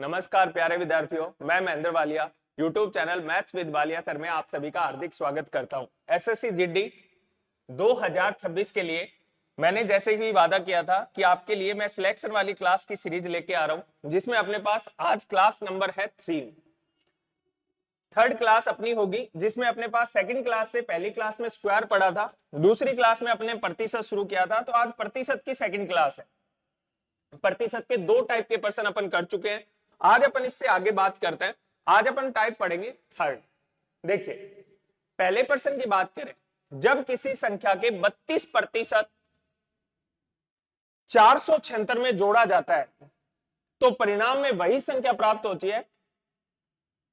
नमस्कार प्यारे विद्यार्थियों, मैं Mahendra Walia YouTube channel maths with Walia sir में आप सभी का हार्दिक स्वागत करता हूं। एसएससी जीडी 2026 के लिए मैंने जैसे ही वादा किया था कि आपके लिए मैं सिलेक्शन वाली क्लास की सीरीज लेके आ रहा हूं, जिसमें अपने पास आज क्लास नंबर है 3। थर्ड क्लास अपनी होगी, जिसमें अपने पास सेकंड क्लास से पहली क्लास में स्क्वायर पढ़ा था, दूसरी क्लास में अपने प्रतिशत शुरू किया था, तो आज प्रतिशत की सेकंड क्लास है। प्रतिशत के दो टाइप के प्रश्न अपन कर चुके हैं, आज अपन इससे आगे बात करते हैं। आज अपन टाइप पढ़ेंगे थर्ड। देखिए, पहले प्रश्न की बात करें, जब किसी संख्या के 32% 476 में जोड़ा जाता है तो परिणाम में वही संख्या प्राप्त होती है,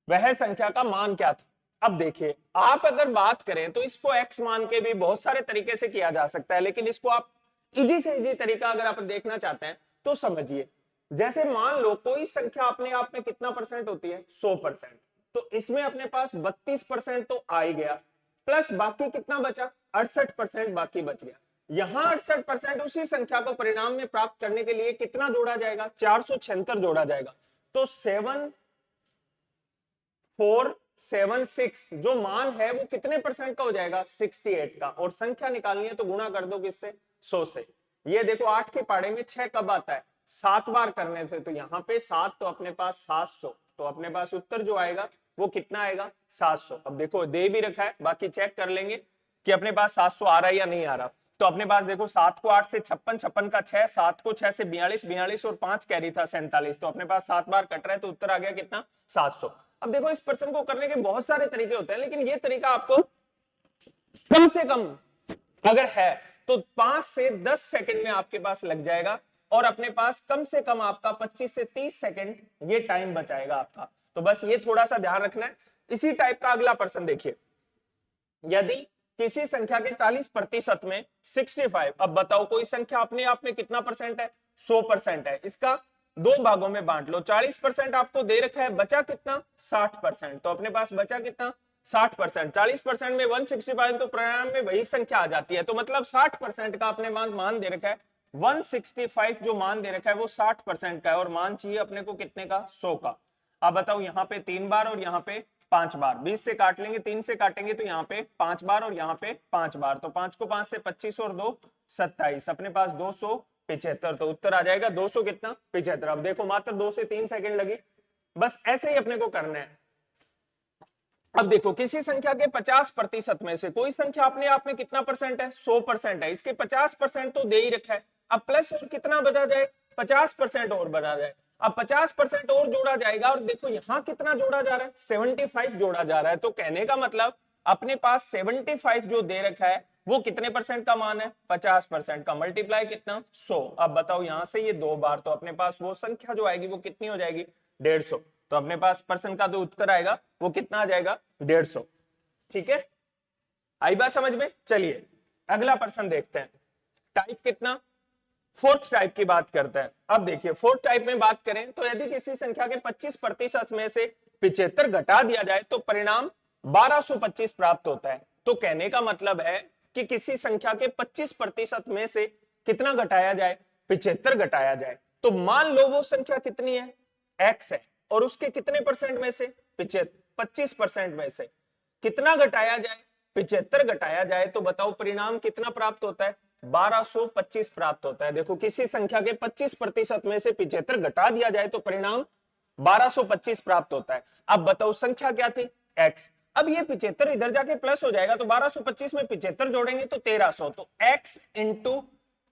वह संख्या का मान क्या था। अब देखिए, आप अगर बात करें तो इसको x मान के भी बहुत सारे तरीके से किया जा सकता है, लेकिन इसको आप इजी से इजी तरीका अगर आप देखना चाहते हैं तो समझिए, जैसे मान लो कोई संख्या अपने आप में कितना परसेंट होती है, 100%, तो इसमें अपने पास 32% तो आ ही गया, प्लस बाकी कितना बचा, 68% बाकी बच गया। यहां 68% उसी संख्या को परिणाम में प्राप्त करने के लिए कितना जोड़ा जाएगा, 476 जोड़ा जाएगा। तो 7476 जो मान है वो कितने परसेंट का हो जाएगा, 68 का। और संख्या निकालनी है तो गुणा कर दो किससे, 100 से। ये देखो 8 के पाड़े में 6 कब आता है, 7 बार करने थे, तो यहाँ पे 7 तो अपने पास 700, तो अपने पास उत्तर जो आएगा वो कितना आएगा, 700। अब देखो दे भी रखा है, बाकी चेक कर लेंगे कि अपने पास 700 आ रहा है या नहीं आ रहा। तो अपने पास देखो 7 को 8 से 56, 56 का 6, 7 को 6 से 42, 42 और 5 कैरी था 47, तो अपने पास 7 बार कट रहा है, तो उत्तर आ गया कितना, 700। अब देखो इस प्रश्न को करने के बहुत सारे तरीके होते हैं, लेकिन ये तरीका आपको कम से कम अगर है तो 5 से 10 सेकंड में आपके पास लग जाएगा, और अपने पास कम से कम आपका 25 से 30 सेकंड ये टाइम बचाएगा आपका। तो बस ये थोड़ा सा ध्यान रखना है। इसी टाइप का अगला प्रश्न देखिए, यदि किसी संख्या के 40% में 65, अब बताओ कोई संख्या अपने आप में कितना परसेंट है, 100% है, इसका दो भागों में बांट लो, 40% आपको दे रखा है, बचा कितना, 60%, तो अपने पास बचा कितना, 60%। 40% में 165, तो परिणाम में वही संख्या आ जाती है, तो मतलब 60% का अपने मान दे रखा है 165, जो मान दे रखा है वो 60% का है, और मान चाहिए अपने को कितने का, 100 का। अब बताओ यहाँ पे 3 बार और यहाँ पे 5 बार, 20 से काट लेंगे, 3 से काटेंगे तो यहाँ पे 5 बार और यहाँ पे 5 बार, तो 5 को 5 से 25 और 2 27, अपने पास 275, तो उत्तर आ जाएगा 200 कितना, 75। अब देखो मात्र 2 से 3 सेकंड लगी, बस ऐसे ही अपने को करना है। अब देखो किसी संख्या के 50% में से कोई संख्या अपने आप में कितना परसेंट है, 100% है, इसके 50% तो दे ही रखा है। अब प्लस और कितना बढ़ा जाए, 50% और बढ़ा जाए। अब 50% और जोड़ा जाएगा, और देखो यहां कितना जोड़ा जा रहा है, 75 जोड़ा जा रहा है। तो कहने का मतलब अपने पास 75 जो दे रखा है वो कितने परसेंट का मान है, 50% का, मल्टीप्लाई कितना, 100। अब बताओ यहां से ये 2 बार, तो अपने पास वो संख्या जो आएगी वो कितनी हो जाएगी, 150। तो अपने पास प्रश्न का जो उत्तर आएगा वो कितना आ जाएगा, 150। ठीक है, आई बात समझ में। चलिए अगला प्रश्न देखते हैं, टाइप कितना, फोर्थ टाइप की बात करते हैं। अब देखिए फोर्थ टाइप में बात करें तो यदि किसी संख्या के 25% में से 75 घटा दिया जाए तो परिणाम 1225 प्राप्त होता है। तो कहने का मतलब है कि किसी संख्या के 25% में से कितना घटाया जाए, 75 घटाया जाए। तो मान लो वो संख्या कितनी है, x है, और उसके कितने परसेंट में से, 25% में से कितना घटाया जाए, 75 घटाया जाए, तो बताओ परिणाम कितना प्राप्त होता है, 1225 प्राप्त होता है। देखो किसी संख्या के 25% में से 75 घटा दिया जाए तो परिणाम 1225 प्राप्त होता है। अब बताओ संख्या क्या थी, x। अब ये 75 इधर जाके प्लस हो जाएगा, तो 1225 में 75 जोड़ेंगे तो 1300, तो x इंटू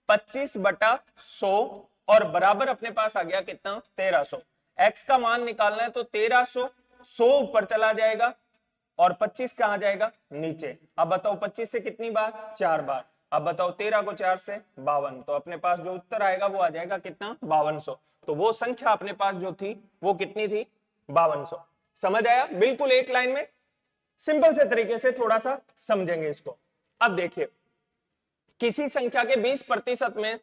25/100, और बराबर अपने पास आ गया कितना, 1300। x का मान निकालना है तो 1300, 100 ऊपर चला जाएगा और 25 कहां जाएगा, नीचे। अब बताओ 25 से कितनी बार, 4 बार। अब बताओ 13 को 4 से 52, तो अपने पास जो उत्तर आएगा वो आ जाएगा कितना, 5200। तो वो संख्या अपने पास जो थी वो कितनी थी, 5200। समझ आया, बिल्कुल एक लाइन में सिंपल से तरीके से थोड़ा सा समझेंगे इसको। अब देखिए किसी संख्या के 20% में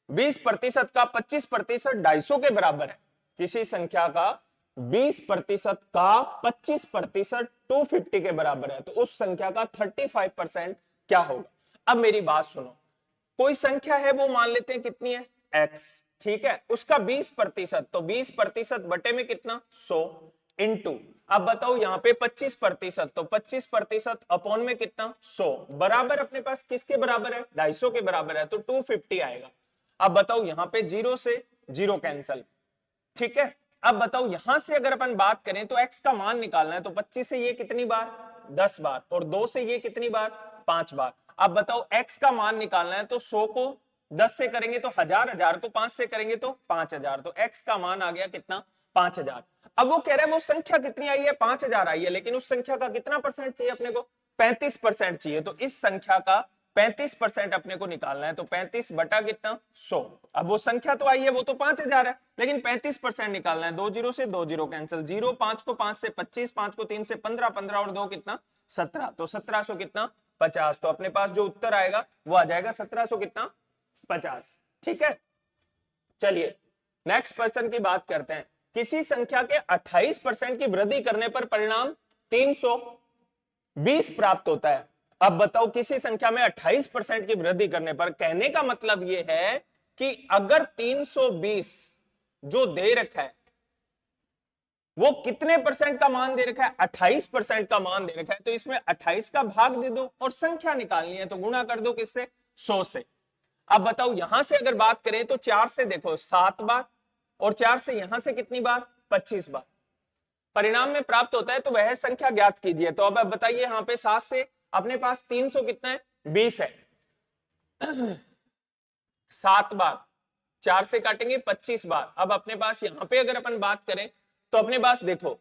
20% का 25% 250 के बराबर है। किसी संख्या का 20% का 25% 250 के बराबर है, तो उस संख्या का 35% क्या होगा। अब मेरी बात सुनो, कोई संख्या है वो मान लेते हैं कितनी है, x, ठीक है, उसका 20%, तो 20% बटे में कितना 100 इंटू, अब बताओ यहाँ पे 25%, तो 25% अपॉन में कितना 100 बराबर अपने पास किसके बराबर है 250 के बराबर है, तो 250 आएगा। अब बताओ यहाँ पे 0 से 0 कैंसल, ठीक है। अब बताओ यहां से अगर अपन बात करें तो x का मान निकालना है, तो 25 से ये कितनी बार 10 बार, और 2 से ये कितनी बार 5 बार। अब बताओ x का मान निकालना है, तो 100 को 10 से करेंगे तो 1000, 1000 को 5 से करेंगे तो 5000, तो x का मान आ गया कितना 5000। अब वो कह रहे हैं वो संख्या कितनी आई है 5000 आई है, लेकिन उस संख्या का कितना परसेंट चाहिए अपने को 35% चाहिए, तो इस संख्या का 35% अपने को निकालना है, तो 35 बटा कितना 100। अब वो संख्या तो आई है वो तो 5000 है, लेकिन 35% निकालना है, 2 0 से 2 0 कैंसिल, 0 5 को 5 से 25, 5 को 3 से 15, 15 और 2 कितना 17, तो 1700 कितना 50, तो अपने पास जो उत्तर आएगा वो आ जाएगा 1700 कितना 50, ठीक है। चलिए नेक्स्ट पर्सन की बात करते हैं। किसी संख्या के 28% की वृद्धि करने पर परिणाम 320 प्राप्त होता है। अब बताओ किसी संख्या में 28% की वृद्धि करने पर, कहने का मतलब यह है कि अगर 320 जो दे रखा है वो कितने परसेंट का मान दे रखा है 28% का मान दे रखा है, तो इसमें 28 का भाग दे दो और संख्या निकालनी है तो गुणा कर दो किससे 100 से। अब बताओ यहां से अगर बात करें तो 4 से देखो 7 बार और 4 से यहां से कितनी बार 25 बार परिणाम में प्राप्त होता है, तो वह संख्या ज्ञात कीजिए। तो अब बताइए यहाँ पे 7 से अपने पास 300 कितना है 20 है 7 बार, 4 से काटेंगे 25 बार। अब अपने पास यहां पे अगर अपन बात करें तो अपने पास देखो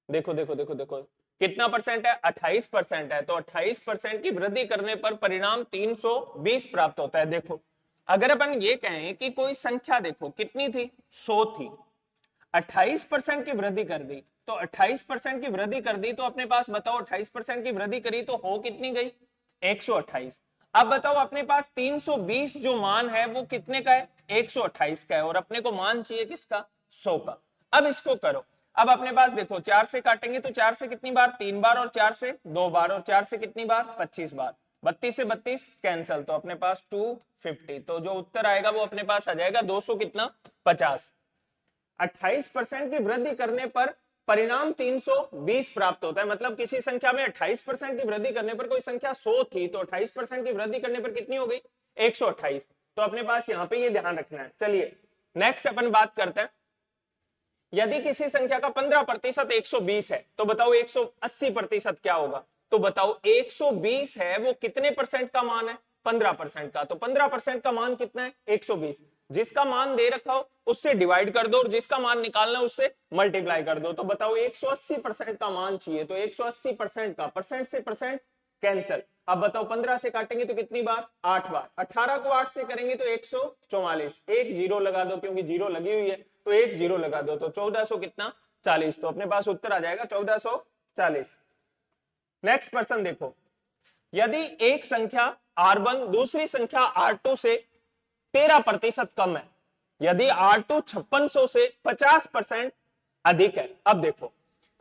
देखो देखो देखो देखो कितना परसेंट है 28% है, तो 28% की वृद्धि करने पर परिणाम 320 प्राप्त होता है। देखो अगर अपन ये कहें कि कोई संख्या देखो कितनी थी 100 थी, 28% की वृद्धि कर दी, तो 28% की वृद्धि कर दी, तो अपने पास बताओ 28% की वृद्धि करी तो हो कितनी गई 128। अब बताओ अपने पास 320 जो मान है वो कितने का है 128 का है, और अपने को मान चाहिए किसका 100 का। अब इसको करो, अब अपने पास देखो 4 से काटेंगे तो 4 से कितनी बार 3 बार, और 4 से 2 बार, और 4 से कितनी बार 25 बार, 32 से 32 कैंसल, तो अपने पास 250, तो जो उत्तर आएगा वो अपने पास आ जाएगा 200 कितना 50। 28% की वृद्धि करने पर परिणाम 320 प्राप्त होता है, मतलब किसी संख्या में 28% की वृद्धि करने पर, कोई संख्या 100 थी तो 28% की वृद्धि करने पर कितनी हो गई 128, तो अपने पास यहां पे ये ध्यान रखना है। चलिए नेक्स्ट अपन बात करते हैं, यदि किसी संख्या का 15% 120 है तो बताओ 180% क्या होगा। तो बताओ 120 है वो कितने परसेंट का मान है 15% का, तो 15% का मान कितना है 120, जिसका मान दे रखा हो उससे डिवाइड कर दो और जिसका मान निकालना है उससे मल्टीप्लाई कर दो। तो बताओ 180% का मान चाहिए, तो 180% का परसेंट से परसेंट कैंसल। अब बताओ 15 से काटेंगे तो कितनी बार 8 बार, 18 को 8 से करेंगे तो 144, एक जीरो लगा दो क्योंकि जीरो लगी हुई है, तो एक जीरो लगा दो, तो 1400 कितना 40, तो अपने पास उत्तर आ जाएगा 1440। नेक्स्ट पर्सन देखो, यदि एक संख्या R1 दूसरी संख्या R2 से 13% कम है, यदि R2 5600 से 50% अधिक है। अब देखो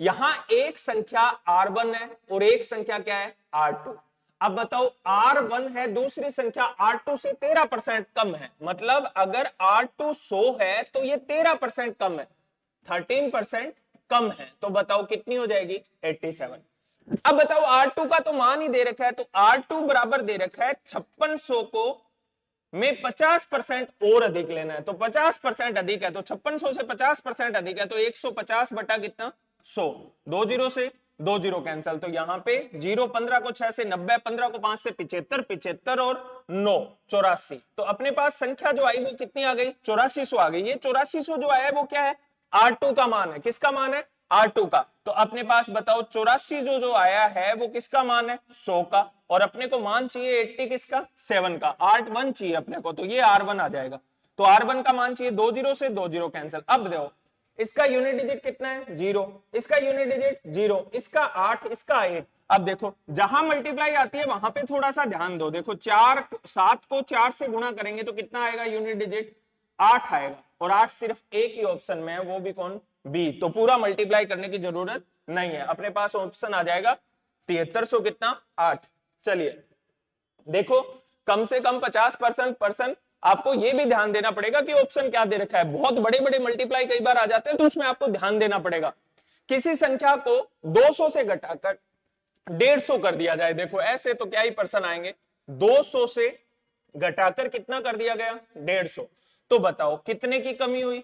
यहां एक संख्या R1 है और एक संख्या क्या है R2। अब बताओ R1 है दूसरी संख्या R2 से 13% कम है, मतलब अगर R2 100 है तो ये 13% कम है, 13% कम है, तो बताओ कितनी हो जाएगी 87। अब बताओ R2 का तो मान ही दे रखा है, तो R2 बराबर दे रखा है 5600 को में 50% और अधिक लेना है, तो 50% अधिक है, तो 5600 से 50% अधिक है, तो 150 बटा कितना 100, 2 जीरो से 2 जीरो कैंसल, तो यहां पे 0 15 को 6 से 90, 15 को 5 से 75, 75 और 9 84, तो अपने पास संख्या जो आई वो कितनी आ गई 8400 आ गई। ये 8400 जो आया है वो क्या है R2 का मान है, किसका मान है R2 का, तो अपने पास बताओ 84 जो आया है वो किसका मान है 100 का, और अपने को मान चाहिए 80 किसका 7 का, R1 चाहिए अपने को, तो ये R1 आ जाएगा, तो R1 का मान चाहिए 2 जीरो से 2 जीरो कैंसिल। अब देखो इसका यूनिट डिजिट कितना है 0, इसका यूनिट डिजिट 0, इसका 8, इसका 8। अब देखो जहां मल्टीप्लाई आती है वहां पे थोड़ा सा ध्यान दो, देखो 7 को 4 से गुणा करेंगे तो कितना आएगा यूनिट डिजिट 8 आएगा, और 8 सिर्फ एक ही ऑप्शन में है, वो भी कौन बी, तो पूरा मल्टीप्लाई करने की जरूरत नहीं है, अपने पास ऑप्शन आ जाएगा 7300 कितना 8। चलिए देखो कम से कम 50% आपको ये भी ध्यान देना पड़ेगा कि ऑप्शन क्या दे रखा है। बहुत बड़े बड़े मल्टीप्लाई कई बार आ जाते हैं, तो उसमें आपको ध्यान देना पड़ेगा। किसी संख्या को 200 से घटाकर 150 कर दिया जाए, देखो ऐसे तो क्या ही पर्सन आएंगे, 200 से घटाकर कितना कर दिया गया 150, तो बताओ कितने की कमी हुई,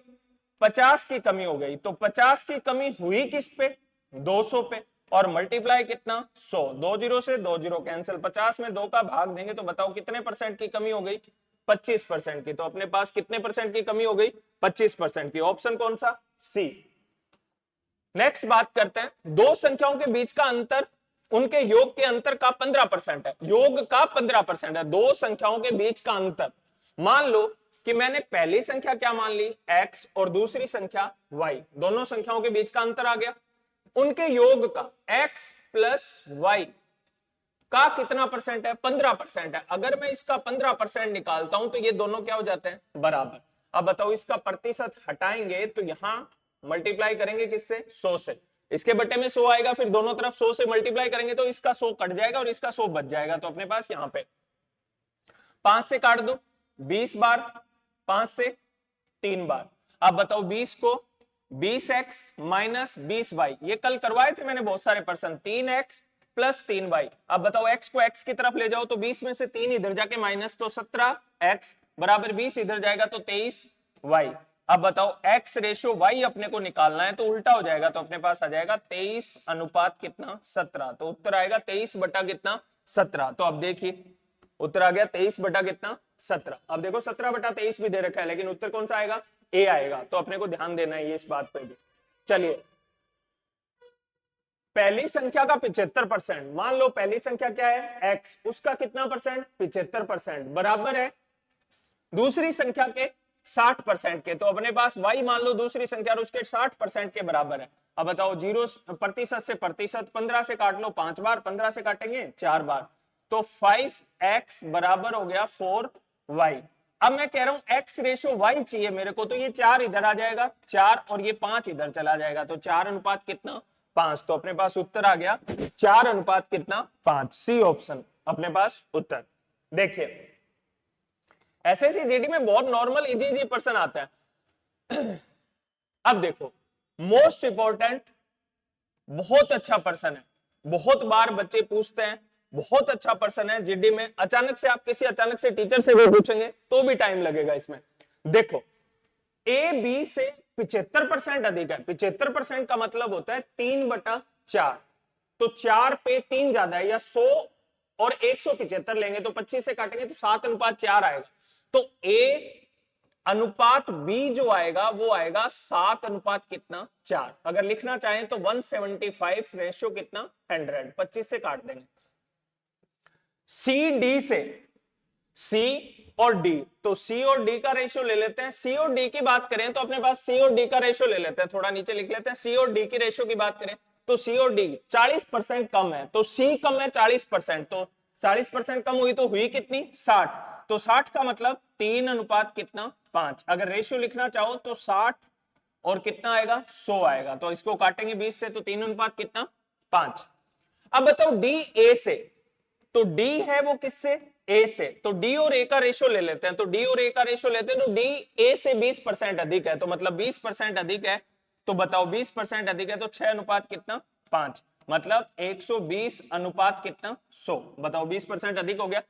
50 की कमी हो गई। तो 50 की कमी हुई किस पे, 200 पे, और मल्टीप्लाई कितना 100, 2 जीरो से 2 जीरो कैंसिल, 50 में 2 का भाग देंगे तो बताओ कितने परसेंट की कमी हो गई, 25% की। तो अपने पास कितने परसेंट की कमी हो गई, 25% की। ऑप्शन कौन सा, सी। नेक्स्ट बात करते हैं, दो संख्याओं के बीच का अंतर उनके योग के अंतर का 15% है, योग का 15% है, दो संख्याओं के बीच का अंतर। मान लो कि मैंने पहली संख्या क्या मान ली x और दूसरी संख्या y, दोनों संख्याओं के बीच का अंतर आ गया, उनके योग का x प्लस y का कितना परसेंट है, 15% है। अगर मैं इसका 15% निकालता हूं तो ये दोनों क्या हो जाते हैं, बराबर। अब बताओ इसका प्रतिशत हटाएंगे तो यहां मल्टीप्लाई करेंगे किससे, 100 से, इसके बट्टे में 100 आएगा, फिर दोनों तरफ 100 से मल्टीप्लाई करेंगे तो इसका 100 कट जाएगा और इसका 100 बच जाएगा। तो अपने पास यहां पे 5 से काट दो, 20 बार, 5 से 3 बार। अब बताओ 20 को 20x माइनस 20y, ये कल करवाए थे मैंने बहुत सारे पर्सन, 3x प्लस 3y। अब बताओ x को x की तरफ ले जाओ तो 20 में से 3 इधर जाके माइनस, तो 17x बराबर 20 इधर जाएगा तो 23y। अब बताओ x रेशियो y अपने को निकालना है तो उल्टा हो जाएगा, तो अपने पास आ जाएगा 23 अनुपात कितना 17, तो उत्तर आएगा 23 बटा कितना 17। तो अब देखिए उत्तर आ गया 23 बटा कितना 17। अब देखो 17 बटा 23 भी दे रखा है, लेकिन उत्तर कौन सा आएगा, ए आएगा। तो अपने को ध्यान देना है ये इस बात पे भी। चलिए पहली संख्या का 75%, मान लो पहली संख्या क्या है x, उसका कितना परसेंट, 75% बराबर है दूसरी संख्या के 60% के। तो अपने पास y मान लो दूसरी संख्या और उसके 60% के बराबर है। अब बताओ जीरो प्रतिशत से प्रतिशत, 15 से काट लो 5 बार, 15 से काटेंगे 4 बार, तो 5x बराबर हो गया 4y। अब मैं कह रहा हूं x रेशियो y चाहिए मेरे को, तो ये 4 इधर आ जाएगा 4 और ये 5 इधर चला जाएगा, तो 4 अनुपात कितना 5। तो अपने पास उत्तर आ गया 4 अनुपात कितना 5, सी ऑप्शन अपने पास उत्तर। देखिए एसएससी जीडी में बहुत नॉर्मल इजी इजी पर्सन आता है। अब देखो मोस्ट इंपॉर्टेंट, बहुत अच्छा पर्सन है, बहुत बार बच्चे पूछते हैं, बहुत अच्छा पर्सन है जीडी में। अचानक से आप किसी अचानक से टीचर से भी पूछेंगे तो भी टाइम लगेगा इसमें। देखो ए बी से 75% अधिक है, 75% का मतलब होता है 3/4, तो 4 पे 3 ज्यादा है, या 100 और 175 लेंगे तो 25 से काटेंगे तो 7 अनुपात 4 आएगा। तो ए अनुपात बी जो आएगा वो आएगा 7 अनुपात कितना 4। अगर लिखना चाहें तो 175 रेशियो कितना 100, 25 से काट देंगे। सी डी से, सी और डी, तो सी और डी का रेशियो ले लेते हैं। सी और डी की बात करें तो अपने पास सी और डी का रेशियो ले लेते हैं, थोड़ा नीचे लिख लेते हैं। सी और डी की रेशियो की बात करें तो सी और डी 40% कम है, तो सी कम है 40%, तो 40% कम हुई तो हुई कितनी 60, तो 60 का मतलब 3 अनुपात कितना 5। अगर रेशियो लिखना चाहो तो 60 और कितना आएगा 100 आएगा, तो इसको काटेंगे 20 से तो 3 अनुपात कितना 5। अब बताओ डी ए से, तो डी है वो किससे ए से, तो डी और ए का रेशियो ले लेते हैं। तो डी और ए का रेशियो लेते हैं तो डी ए से 20% अधिक है, तो मतलब 20% अधिक है, तो बताओ 20% अधिक है तो 6 अनुपात कितना 5, मतलब 120 अनुपात कितना 100। बताओ 20% अधिक हो गया।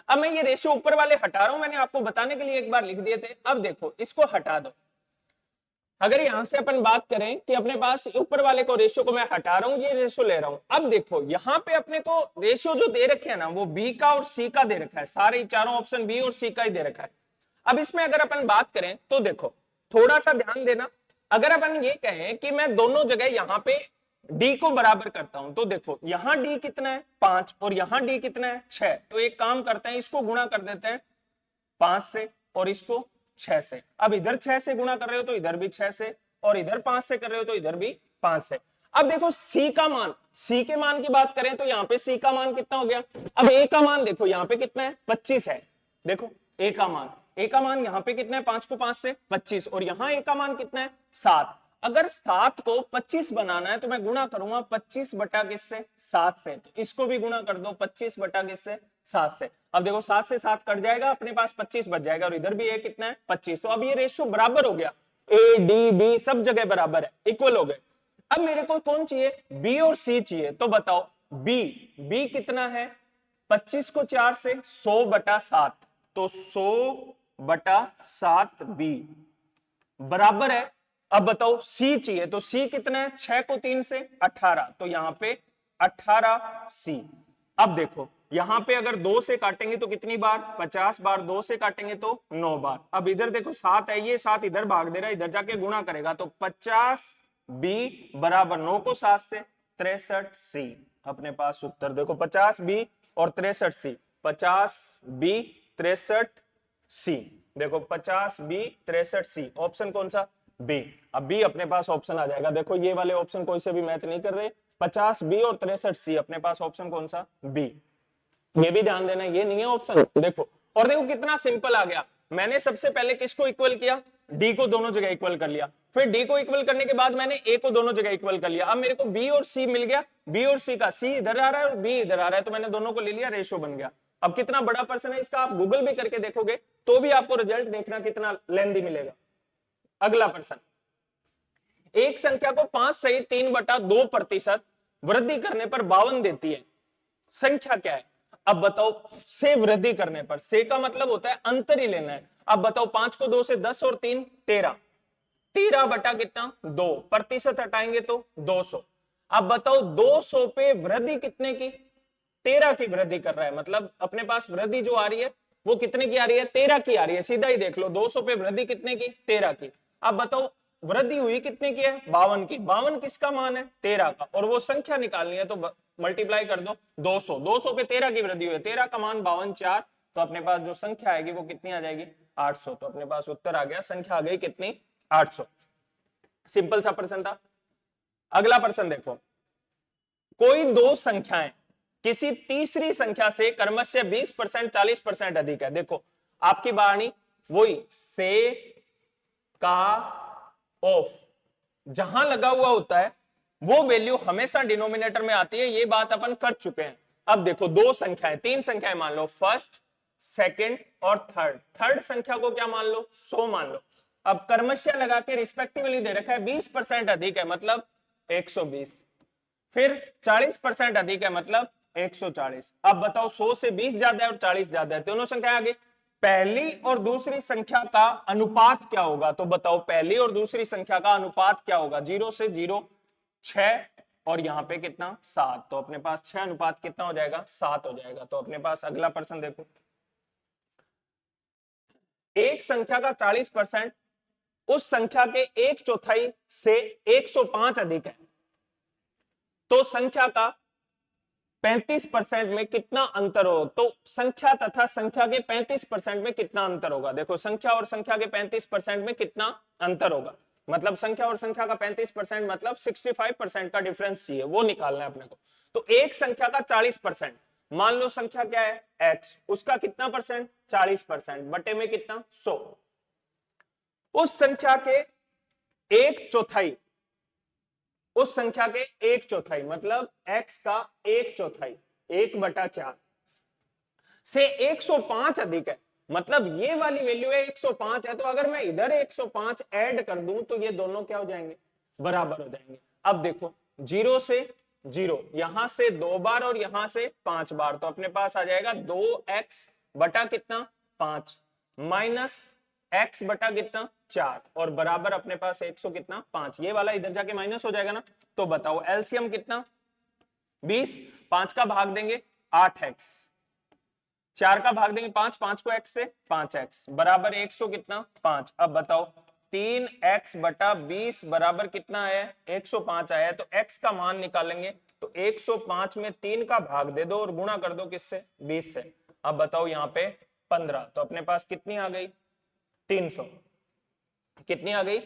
अब मैं ये रेशियो ऊपर वाले हटा रहा हूं, मैंने आपको बताने के लिए एक बार लिख दिए थे। अब देखो इसको हटा दो, अगर यहां से अपन बात करें कि अपने पास ऊपर वाले को रेशियो को मैं हटा रहा हूं, ये रेशियो ले रहा हूं। अब देखो यहां पे अपने को रेशियो जो दे रखे हैं ना वो बी का और सी का दे रखा है, सारे चारों ऑप्शन बी और सी का ही दे रखा है। अब इसमें अगर अपन बात करें तो देखो थोड़ा सा ध्यान देना, अगर अपन ये कहें कि मैं दोनों जगह यहां पे डी को बराबर करता हूं, तो देखो यहां डी कितना है 5 और यहां डी कितना है 6, तो एक काम करते हैं इसको गुणा कर देते हैं 5 से और इसको 6 से। अब इधर 6 से गुणा कर रहे हो तो इधर भी 6 से, और इधर 5 से कर रहे हो तो इधर भी 5 से। अब देखो सी का मान, सी के मान की बात करें तो यहाँ पे सी का मान कितना हो गया। अब ए का मान देखो यहाँ पे कितना है 25 है, देखो ए का मान यहाँ पे कितना है 5 को 5 से 25, और यहाँ ए का मान कितना है 7। अगर 7 को 25 बनाना है तो मैं गुणा करूंगा 25 बटा किससे 7 से, तो इसको भी गुणा कर दो 25 बटा किससे 7 से। अब देखो 7 से 7 कट जाएगा, अपने पास 25 बच जाएगा, और इधर भी ये कितना है 25। तो अब ये रेशियो बराबर हो गया, ए डी बी सब जगह बराबर है, इक्वल हो गए। अब मेरे को कौन चाहिए, बी और सी चाहिए। तो बताओ बी कितना है, 25 को 4 से 100/7, तो 100/7 बी बराबर है। अब बताओ सी चाहिए, तो सी कितना है, 6 को 3 से 18, तो यहां पे 18 सी। अब देखो यहां पे अगर 2 से काटेंगे तो कितनी बार, 50 बार, 2 से काटेंगे तो 9 बार। अब इधर देखो 7 है, ये 7 इधर भाग दे रहा है, इधर जाके गुणा करेगा, तो 50 बी बराबर 9 को 7 से 63 सी। अपने पास उत्तर देखो 50 बी और 63 सी, 50 बी 63 सी। देखो 50 बी 63 सी, ऑप्शन कौन सा, बी। अब बी अपने पास ऑप्शन आ जाएगा। देखो ये वाले ऑप्शन कोई से भी मैच नहीं कर रहे, 50 बी और 63 सी, अपने पास ऑप्शन कौन सा, बी। ये भी ध्यान देना, ये नहीं है ऑप्शन, देखो। और देखो कितना सिंपल आ गया, मैंने सबसे पहले किसको इक्वल किया, डी को दोनों जगह इक्वल कर लिया, फिर डी को इक्वल करने के बाद मैंने ए को दोनों जगह इक्वल कर लिया। अब मेरे को बी और सी मिल गया, बी और सी का सी इधर आ रहा है और बी इधर आ रहा है, तो मैंने दोनों को ले लिया, रेशियो बन गया। अब कितना बड़ा पर्सन है इसका आप गूगल भी करके देखोगे तो भी आपको रिजल्ट देखना कितना लेंथी मिलेगा। अगला पर्सन, एक संख्या को 5 सहित 3/2% वृद्धि करने पर 52 देती है, संख्या क्या है। अब बताओ से वृद्धि करने पर, से का मतलब होता है अंतर ही लेना है। अब बताओ 5 को 2 से 10 और 3 13, 13 बटा कितना 2, प्रतिशत हटाएंगे तो 200। अब बताओ 200 पे वृद्धि कितने की, 13 की वृद्धि कर रहा है, मतलब अपने पास वृद्धि जो आ रही है वो कितने की आ रही है, 13 की आ रही है। सीधा ही देख लो 200 पे वृद्धि कितने की, 13 की। अब बताओ वृद्धि हुई कितने की है, 52 की। 52 किसका मान है, 13 का, और वो संख्या निकालनी है तो मल्टीप्लाई कर दो 200, 200 पे 13 की वृद्धि हुई है, 13 का मान 52 4, तो अपने पास जो संख्या आएगी वो कितनी आ जाएगी, 800। तो अपने पास उत्तर आ गया, संख्या आ गई कितनी, 800। सिंपल सा प्रश्न था। अगला प्रश्न देखो, कोई दो संख्याएं किसी तीसरी संख्या से क्रमशः 20% 40% अधिक है। देखो आपकी वाणी वही से, का, ऑफ जहां लगा हुआ होता है वो वैल्यू हमेशा डिनोमिनेटर में आती है, ये बात अपन कर चुके हैं। अब देखो दो संख्याएं, तीन संख्याएं मान लो, फर्स्ट, सेकंड और थर्ड। थर्ड संख्या को क्या मान लो, 100 मान लो। अब क्रमशः लगा के रिस्पेक्टिवली दे रखा है, 20% अधिक है मतलब 120, फिर 40% अधिक है मतलब 140। अब बताओ 100 से 20 ज्यादा है और 40 ज्यादा है, दोनों संख्या आगे, पहली और दूसरी संख्या का अनुपात क्या होगा। तो बताओ पहली और दूसरी संख्या का अनुपात क्या होगा, 0 से 0 6 और यहां पे कितना 7, तो अपने पास 6 अनुपात कितना हो जाएगा, 7 हो जाएगा। तो अपने पास अगला प्रश्न देखो, एक संख्या का 40% उस संख्या के 1/4 से 105 अधिक है, तो संख्या का 35% में कितना अंतर हो। तो संख्या तथा संख्या के 35% में कितना अंतर होगा। देखो संख्या और संख्या के 35% में कितना अंतर होगा, मतलब संख्या और संख्या का 35% मतलब 65% का डिफरेंस चाहिए, वो निकालना है अपने को। तो एक संख्या का 40%, मान लो संख्या क्या है x, उसका कितना परसेंट, 40%, बटे में कितना 100। उस संख्या के 1/4, उस संख्या के 1/4 मतलब x का 1/4, 1/4 से 105 अधिक है, मतलब ये वाली वैल्यू है 105 है, तो अगर मैं इधर 105 ऐड कर दूं तो ये दोनों क्या हो जाएंगे, बराबर हो जाएंगे। अब देखो 0 से 0, यहां से 2 बार और यहां से 5 बार, तो अपने पास आ जाएगा 2x बटा कितना 5 माइनस x बटा कितना 4 और बराबर अपने पास 100 कितना 5, ये वाला इधर जाके माइनस हो जाएगा ना। तो बताओ एलसीएम कितना 20, 5 का भाग देंगे 8x, 4 का भाग देंगे 5, 5 को x से 5x बराबर 100 कितना 5। अब बताओ 3x बटा 20 बराबर कितना है 105 आया है, तो x का मान निकालेंगे तो 105 में 3 का भाग दे दो और गुणा कर दो किससे 20 से। अब बताओ यहाँ पे 15, तो अपने पास कितनी आ गई 300, कितनी आ गई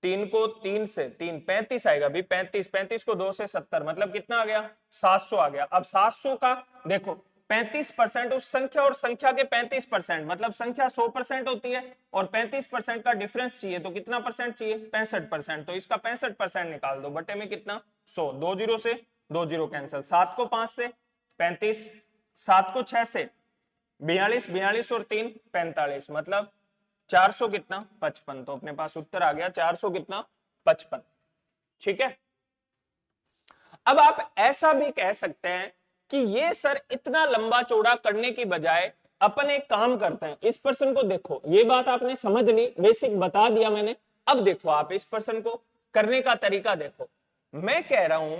3 को 3 से 3 35 आएगा भी, 35, 35 को 2 से 70 मतलब कितना आ गया 700 आ गया। अब 700 का देखो 35% उस संख्या और संख्या के 35%, मतलब संख्या 100% होती है और 35% का डिफरेंस चाहिए, तो कितना परसेंट चाहिए 65%, तो इसका 65% निकाल दो, बटे में कितना 100, 2 0 से 2 0 कैंसिल, 7 को 5 से 35, 7 को 6 से 42, 42 और 3 45, मतलब 400 कितना 55। तो अपने पास उत्तर आ गया 400 कितना 55। ठीक है। अब आप ऐसा भी कह सकते हैं कि ये सर इतना लंबा चौड़ा करने की बजाय अपन एक काम करते हैं, इस पर्सन को देखो, ये बात आपने समझ ली, बेसिक बता दिया मैंने। अब देखो आप इस पर्सन को करने का तरीका देखो। मैं कह रहा हूं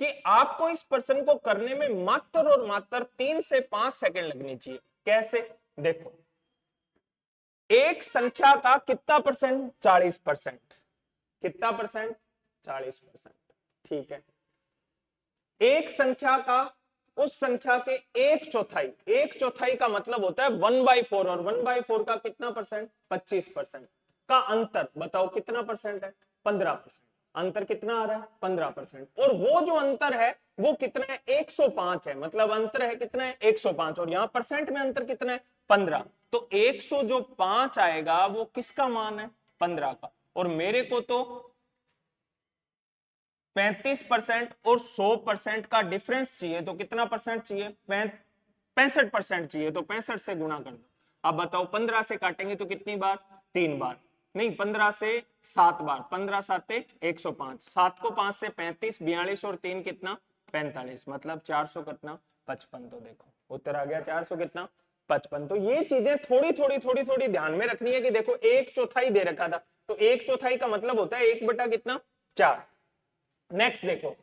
कि आपको इस पर्सन को करने में मात्र और मात्र 3 से 5 सेकंड लगनी चाहिए। कैसे? देखो, एक संख्या का कितना परसेंट? 40%। कितना परसेंट? 40%। ठीक है। एक संख्या का उस संख्या के एक चौथाई, एक चौथाई का मतलब होता है 1/4, और 1/4 का कितना परसेंट? 25% का अंतर। बताओ कितना परसेंट है? 15%। अंतर कितना आ रहा है? 15%। और वो जो अंतर है वो कितना है? 105 है। मतलब अंतर है कितना है? 105। और यहां परसेंट में अंतर कितना है? 15। तो 105 आएगा, वो किसका मान है? 15 का। और मेरे को तो 35% और 100% का डिफरेंस चाहिए, तो कितना परसेंट चाहिए? 65% चाहिए। तो 65 से गुणा कर दो। अब बताओ 15 से काटेंगे तो कितनी बार? 3 बार। नहीं, 15 से 7 बार। 15 साते 105, 7 को 5 से 35, 42 और 3 कितना? 45, मतलब 400 कितना? 55। तो देखो उत्तर आ गया 400 कितना? 55। तो ये चीजें थोड़ी थोड़ी ध्यान में रखनी है कि देखो एक चौथाई दे रखा था, तो एक चौथाई का मतलब होता है 1 बटा कितना? 4। नेक्स्ट देखो,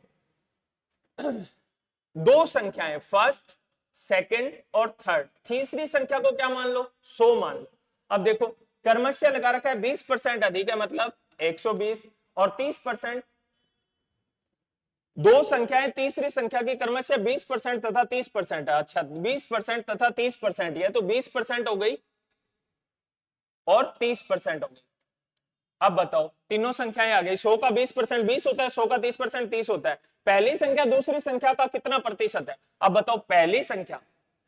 दो संख्याएं फर्स्ट, सेकंड और थर्ड, तीसरी संख्या को क्या मान लो? 100 मान लो। अब देखो कर्मश्य लगा रखा है 20% अधिक है, मतलब 120, और 30%। दो संख्याएं तीसरी संख्या की कर्मश्य 20% तथा 30% है। अच्छा, 20% तथा 30% है, तो 20% हो गई और 30% हो गई। अब बताओ तीनों संख्याएं आ गई। 100 का 20% 20 होता है, 100 का 30% 30 होता है। पहली संख्या दूसरी संख्या का कितना प्रतिशत है? अब बताओ पहली संख्या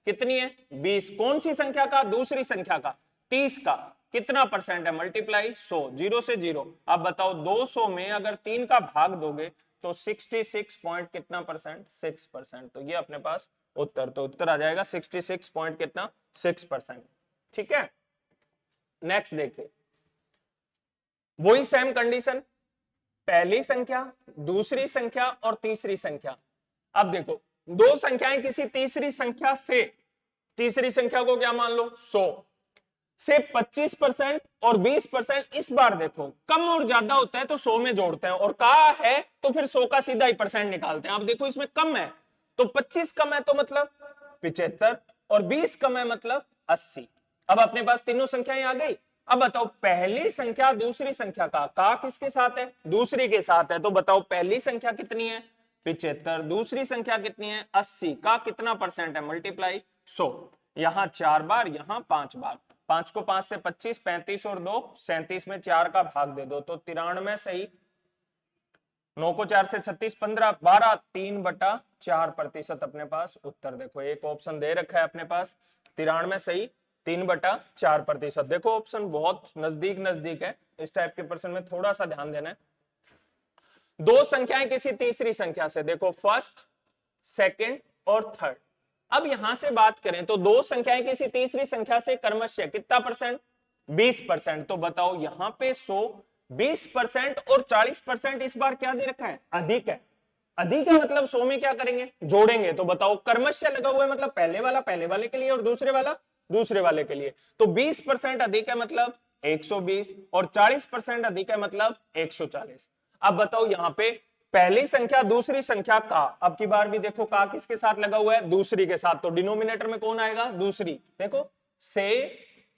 कितनी है? 20। कौन सी संख्या का? दूसरी संख्या का 30 का कितना परसेंट है? मल्टीप्लाई 100, 0 से 0। अब बताओ 200 में अगर 3 का भाग दोगे तो 66 पॉइंट कितना परसेंट? 6%। तो ये अपने पास उत्तर, तो उत्तर आ जाएगा 66 पॉइंट कितना? 6%। ठीक है। नेक्स्ट देखिए, वही सेम कंडीशन, पहली संख्या, दूसरी संख्या और तीसरी संख्या। अब देखो दो संख्याएं किसी तीसरी संख्या से, तीसरी संख्या को क्या मान लो? 100 से 25% और 20%। इस बार देखो कम और ज्यादा होता है तो 100 में जोड़ते हैं, और कहा है तो फिर 100 का सीधा ही परसेंट निकालते हैं। अब देखो इसमें कम है तो 25 कम है तो मतलब 75, और 20 कम है मतलब 80। अब अपने पास तीनों संख्याएं आ गई। अब बताओ पहली संख्या दूसरी संख्या का किसके साथ है? दूसरी के साथ है। तो बताओ पहली संख्या कितनी है? 75। दूसरी संख्या कितनी है? 80 का कितना परसेंट है? मल्टीप्लाई 100। यहां 4 बार, यहां 5 बार। 5 को 5 से 25, 35 और 2 37 में 4 का भाग दे दो तो 93 सही। 9 को 4 से 36, 15, 12, 3/4% अपने पास उत्तर। देखो एक ऑप्शन दे रखा है अपने पास 93 सही, 3/4%। देखो ऑप्शन बहुत नजदीक नजदीक है। इस टाइप के प्रश्न में थोड़ा सा ध्यान देना है। दो संख्याएं किसी तीसरी संख्या से, देखो फर्स्ट, सेकंड और थर्ड। अब यहां से बात करें तो दो संख्याएं किसी तीसरी संख्या से कर्मश्य कितना परसेंट? 20%। तो बताओ यहां पे 100, 20% और 40% इस बार क्या दे रखा है? अधिक है। अधिक है मतलब 100 में क्या करेंगे? जोड़ेंगे। तो बताओ कर्मश्य लगा हुआ है मतलब पहले वाला पहले वाले के लिए और दूसरे वाला दूसरे वाले के लिए। तो 20% अधिक है मतलब 120, और 40% अधिक है मतलब 140। अब बताओ यहां पे पहली संख्या दूसरी संख्या का, अब की बार भी देखो का किसके साथ लगा हुआ है? दूसरी के साथ। तो डिनोमिनेटर में कौन आएगा? दूसरी। देखो से,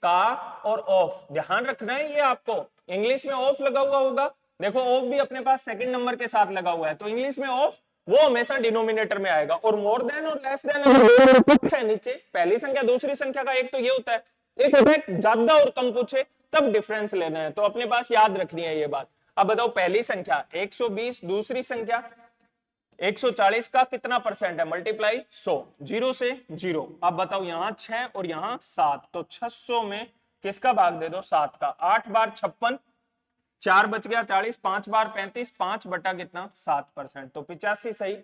का और ऑफ, ध्यान रखना है ये आपको। इंग्लिश में ऑफ लगा हुआ होगा, देखो ऑफ भी अपने पास सेकंड नंबर के साथ लगा हुआ है, तो इंग्लिश में ऑफ वो हमेशा डिनोमिनेटर में आएगा। और मोर देन और लेस देन है नीचे, पहली संख्या दूसरी संख्या का एक तो ये होता है, एक होता है ज्यादा और कम पूछे तब डिफरेंस लेना है, तो अपने पास याद रखनी है ये बात। अब बताओ पहली संख्या 120, दूसरी संख्या 140 का कितना परसेंट है? मल्टीप्लाई 100, 0 से 0। अब बताओ यहां 6 और यहां 7, तो 600 में किसका भाग दे दो? 7 का। 8 बार 56, 4 बच गया 40, 5 बार 35, 5 बटा कितना? 7%। तो 85 सही।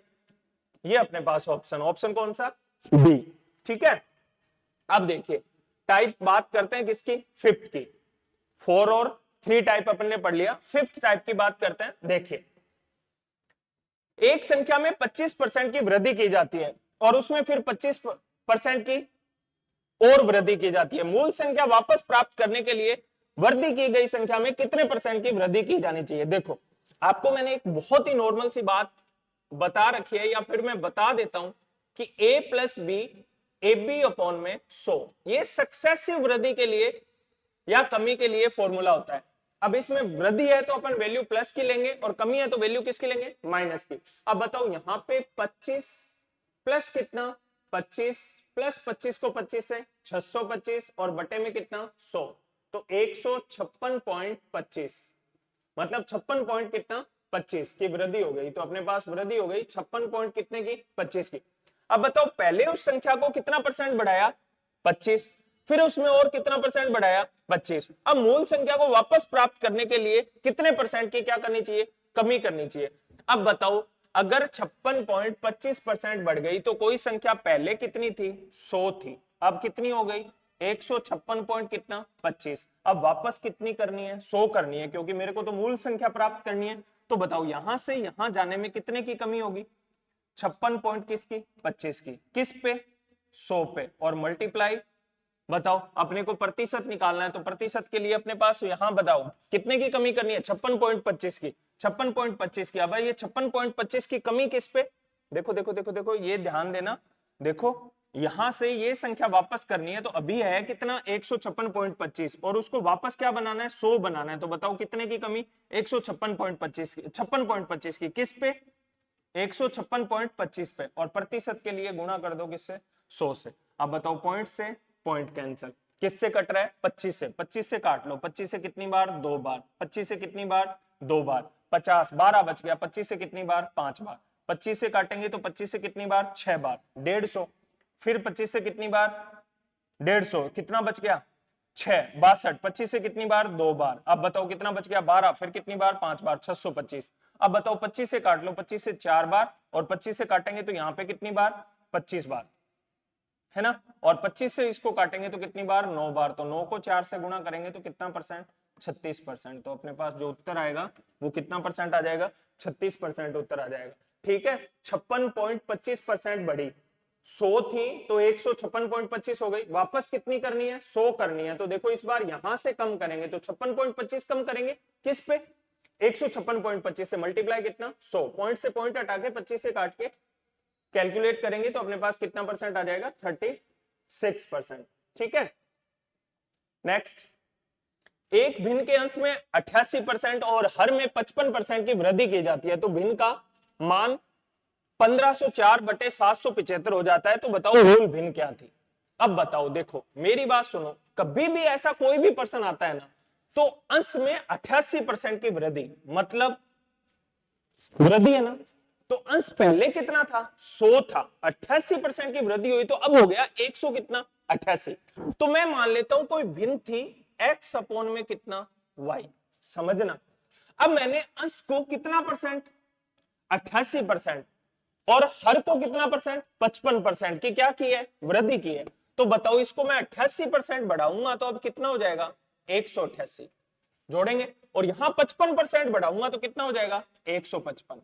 ये अपने पास ऑप्शन, ऑप्शन कौन सा? बी। ठीक है। अब देखिए टाइप बात करते हैं किसकी, फिफ्थ की। 4 और 3 टाइप अपन ने पढ़ लिया, फिफ्थ टाइप की बात करते हैं। देखिए एक संख्या में 25% की वृद्धि की जाती है और उसमें फिर 25% की और वृद्धि की जाती है। मूल संख्या वापस प्राप्त करने के लिए वृद्धि की गई संख्या में कितने % की वृद्धि की जानी चाहिए। देखो आपको मैंने एक बहुत ही नॉर्मल सी बात बता रखी है, या फिर मैं बता देता हूं कि a plus B A B upon में 100, ये सक्सेसिव वृद्धि के लिए या कमी के लिए फॉर्मूला होता है। अब इसमें वृद्धि है तो अपन वैल्यू प्लस की लेंगे और कमी है तो वैल्यू किसकी लेंगे, माइनस की। अब बताओ यहां पे 25 प्लस कितना, 25 प्लस 25 को 25 से 625 और बटे में कितना 100, तो 156.25 मतलब 56 पॉइंट कितना 25 की वृद्धि हो गई। तो अपने पास वृद्धि हो गई 56 पॉइंट कितने की 25 की। अब बताओ पहले उस संख्या को कितना % बढ़ाया 25, फिर उसमें और कितना % बढ़ाया 25। अब मूल संख्या को वापस प्राप्त करने के लिए कितने % की क्या करनी चाहिए, कमी करनी चाहिए। अब बताओ अगर 56.25% बढ़ गई तो कोई संख्या पहले कितनी थी 100 थी, अब कितनी हो गई 156 पॉइंट कितना 25। अब वापस कितनी करनी है 100 करनी है, क्योंकि मेरे को तो मूल संख्या प्राप्त करनी है। तो बताओ यहां से यहां जाने में कितने की कमी होगी, 56 पॉइंट किसकी 25 की, किस पे 100 पे, और मल्टीप्लाई बताओ अपने को प्रतिशत निकालना है तो प्रतिशत के लिए अपने पास यहां बताओ कितने की कमी करनी है 56.25 की, 56.25 की। अब ये 56.25 की कमी किस पे, देखो देखो देखो देखो ये ध्यान देना, देखो यहां से ये संख्या वापस करनी है तो अभी है कितना 156.25 और उसको वापस क्या बनाना है 100 बनाना है। तो बताओ कितने की कमी 156.25 की, 56.25 की किस पे 156.25 पे, और प्रतिशत के लिए गुणा कर दो किससे 100 से। अब बताओ पॉइंट से पॉइंट कैंसिल, किससे कट रहा है 25 से, 25 से काट लो, 25 से कितनी बार 2 बार, 25 से कितनी बार 2 बार, 50 12 बच गया, 25 से कितनी बार 5 बार, 25 से काटेंगे तो 25 से कितनी बार 6 बार 150, फिर 25 से कितनी बार 150, कितना बच गया 6 62, 25 से कितनी बार 2 बार, अब बताओ कितना बच गया 12, फिर कितनी बार 5 बार 625। अब बताओ 25 से काट लो, 25 से 4 बार और 25 से काटेंगे तो यहाँ पे कितनी बार 25 बार है ना, और 25 से इसको काटेंगे तो कितनी बार 9 बार, तो 9 को 4 से गुणा करेंगे तो कितना %, 36%। तो अपने पास जो उत्तर आएगा वो कितना % आ जाएगा 36% उत्तर आ जाएगा। ठीक है 56.25% बढ़ी, 100 थी तो 156.25 हो गई, वापस कितनी करनी है 100 करनी है। तो देखो इस बार यहां से कम करेंगे तो 56.25 कम करेंगे किस पे 156.25 से मल्टीप्लाई कितना 100, पॉइंट से पॉइंट हटा के 25 से काट के कैलकुलेट करेंगे तो अपने पास कितना % आ जाएगा 36%। ठीक है नेक्स्ट, एक भिन्न के अंश में 88% और हर में 55% की वृद्धि की जाती है तो भिन्न का मान 1504/775 हो जाता है। तो बताओ मूल भिन्न क्या थी। अब बताओ देखो मेरी बात सुनो, कभी भी ऐसा कोई भी पर्सन आता है ना तो अंश में 88% की वृद्धि मतलब वृद्धि है ना, तो अंश पहले कितना था 100 था, 88% की वृद्धि हुई तो अब हो गया 100 कितना 88। तो मैं मान लेता हूं कोई भिन्न थी x अपॉन में कितना y, समझना। अब मैंने अंश को कितना % 88% और हर को कितना % 55% की क्या की है वृद्धि की है। तो बताओ इसको मैं 88% बढ़ाऊंगा तो अब कितना हो जाएगा 188 जोड़ेंगे, और यहां 55% बढ़ाऊंगा तो कितना हो जाएगा 155।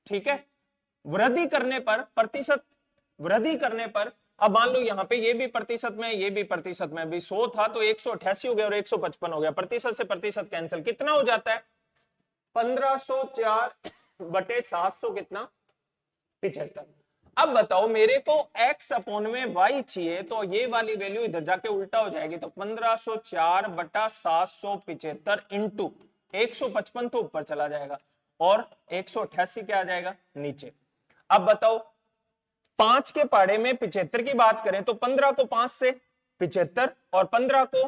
ठीक है वृद्धि करने पर प्रतिशत, वृद्धि करने पर अब मान लो यहाँ पे ये भी प्रतिशत में ये भी प्रतिशत में, भी 100 था तो 188 हो गया और 155 हो गया, प्रतिशत से प्रतिशत कैंसिल, कितना हो जाता है 1504/700 कितना 75। अब बताओ मेरे को x अपॉन में y चाहिए तो ये वाली वैल्यू इधर जाके उल्टा हो जाएगी, तो 1504/775 इंटू 155 तो ऊपर चला जाएगा और 188 क्या आ जाएगा नीचे। अब बताओ 5 के पाड़े में 75 की बात करें तो 15 को 5 से 75 और 15 को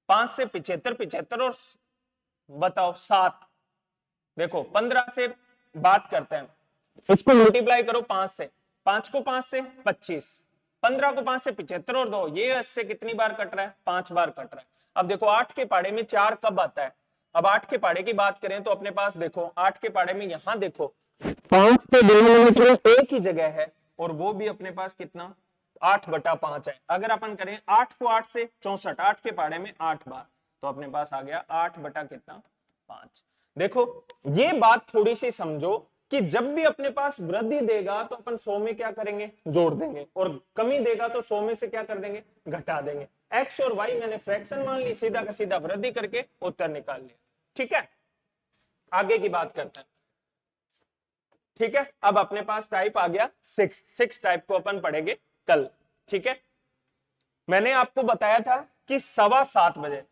5 से 75, 75 और बताओ 7, देखो 15 से बात करते हैं, इसको मल्टीप्लाई करो 5 से, 5 को 5 से 25, 15 को 5 से 75 और 2, ये इससे कितनी बार कट रहा है 5 बार कट रहा है। अब देखो 8 के पाड़े में 4 कब आता है, अब 8 के पाड़े की बात करें तो अपने पास देखो 8 के पाड़े में यहां देखो 5 के डिनोमिनेटर एक ही जगह है और वो भी अपने पास कितना 8/5 है। अगर अपन करें 8 को 8 से 64, 8 के पहाड़े में 8 बार, तो अपने पास आ गया 8/5। देखो ये बात थोड़ी सी समझो कि जब भी अपने पास वृद्धि देगा तो अपन 100 में क्या करेंगे, जोड़ देंगे, और कमी देगा तो 100 में से क्या कर देंगे, घटा देंगे। एक्स और वाई मैंने फ्रैक्शन मान ली, सीधा का सीधा वृद्धि करके उत्तर निकाल लिया। ठीक है, आगे की बात करते हैं। ठीक है, अब अपने पास टाइप आ गया 6 टाइप को अपन पढ़ेंगे कल। ठीक है, मैंने आपको बताया था कि 7:15 बजे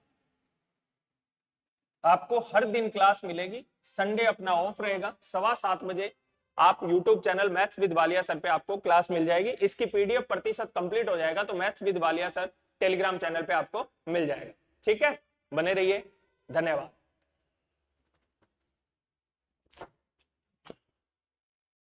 आपको हर दिन क्लास मिलेगी, संडे अपना ऑफ रहेगा। 7:15 बजे आप YouTube channel maths with Walia sir पे आपको क्लास मिल जाएगी। इसकी पीडीएफ प्रतिशत कंप्लीट हो जाएगा तो maths with Walia sir Telegram channel पे आपको मिल जाएगा। ठीक है, बने रहिए, धन्यवाद।